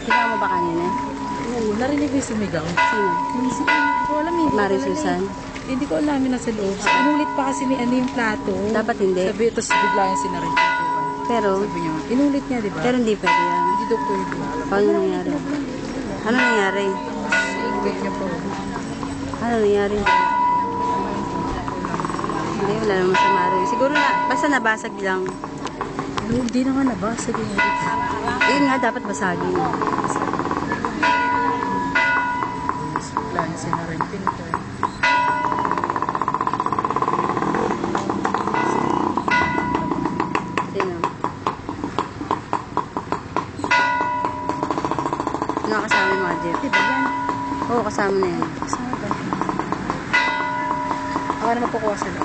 Kita mo ba kanina? Oo, narinig ko yung sumigaw. Sino? Hindi ko alam, hindi ko Mari alam Susan? Hindi ko alam na sa loob. Inulit pa kasi ni ano yung plato. Dapat hindi. Sabi, tapos bigla yung sinarin ko. Pero, Sabi niya, inulit niya, di ba? pero hindi pwede yan. Hindi daw pwede. Paano nangyari? Ano nangyari? Inulit niya po. Ano nangyari? Hindi, wala naman sa Mari. Siguro na, basta nabasag lang. Hindi na nga nabasag yung ulit. Ayun nga, dapat basagin. Bigla yung sinarin pinto. Sino? Ano kasama yung mga Jeff? Diba yan? Oo, kasama na yan. Kasama ba? Ako na mapukuha sila.